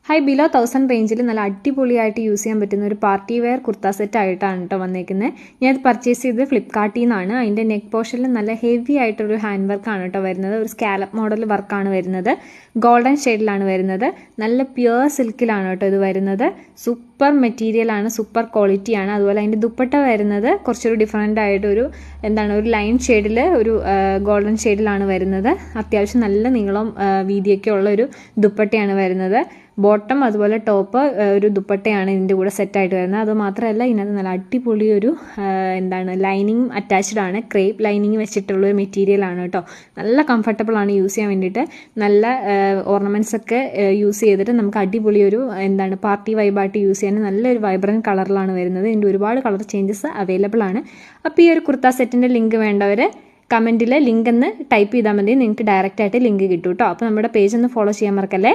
High below 1000 റേഞ്ചിൽ നല്ല അടിപൊളിയായിട്ട് യൂസ് ചെയ്യാൻ പറ്റുന്ന ഒരു പാർട്ടി വെയർ കുർത്ത സെറ്റ് ആയിട്ടാണ് കേട്ടോ വന്നേക്കുന്നത്. ഞാൻ പർച്ചേസ് ചെയ്തത് ഫ്ലിപ്കാർട്ടിൽ നിന്നാണ്. അതിൻ്റെ നെക്ക് പോർഷനിൽ നല്ല ഹെവി ആയിട്ടൊരു ഹാൻഡ് വർക്കാണ് കേട്ടോ വരുന്നത്. ഒരു സ്കാലപ്പ് മോഡൽ വർക്കാണ് വരുന്നത്. ഗോൾഡൻ ഷെയ്ഡിലാണ് വരുന്നത്. നല്ല പ്യുവർ സിൽക്കിലാണ് കേട്ടോ ഇത് വരുന്നത്. സൂപ്പർ മെറ്റീരിയലാണ്, സൂപ്പർ ക്വാളിറ്റിയാണ്. അതുപോലെ അതിൻ്റെ ദുപ്പട്ട വരുന്നത് കുറച്ചൊരു ഡിഫറെൻ്റ് ആയിട്ടൊരു ഒരു ലൈൻ ഷെയ്ഡിൽ ഒരു ഗോൾഡൻ ഷെയ്ഡിലാണ് വരുന്നത്. അത്യാവശ്യം നല്ല നീളം വീതിയൊക്കെ ഉള്ള ഒരു ദുപ്പട്ടയാണ് വരുന്നത്. ബോട്ടം അതുപോലെ ടോപ്പ് ഒരു ദുപ്പട്ടയാണ് ഇതിൻ്റെ കൂടെ സെറ്റായിട്ട് വരുന്നത്. അതുമാത്രമല്ല ഇതിനകത്ത് നല്ല അടിപൊളി ഒരു ലൈനിങ് അറ്റാച്ച്ഡ് ആണ്. ക്രേപ്പ് ലൈനിങ് വെച്ചിട്ടുള്ളൊരു മെറ്റീരിയലാണ് കേട്ടോ. നല്ല കംഫർട്ടബിൾ ആണ് യൂസ് ചെയ്യാൻ വേണ്ടിയിട്ട്. നല്ല ഓർണമെൻറ്റ്സ് ഒക്കെ യൂസ് ചെയ്തിട്ട് നമുക്ക് അടിപൊളി ഒരു പാർട്ടി വൈബായിട്ട് യൂസ് ചെയ്യാൻ നല്ലൊരു വൈബ്രൻറ്റ് കളറിലാണ് വരുന്നത്. ഇതിൻ്റെ ഒരുപാട് കളർ ചേഞ്ചസ് അവൈലബിൾ ആണ്. അപ്പോൾ ഈ ഒരു കുർത്ത സെറ്റിൻ്റെ ലിങ്ക് വേണ്ടവർ കമൻറ്റിൽ ലിങ്ക് എന്ന് ടൈപ്പ് ചെയ്താൽ മതി. നിങ്ങൾക്ക് ഡയറക്റ്റ് ആയിട്ട് ലിങ്ക് കിട്ടും കേട്ടോ. അപ്പോൾ നമ്മുടെ പേജ് ഒന്ന് ഫോളോ ചെയ്യാൻ മറക്കല്ലേ.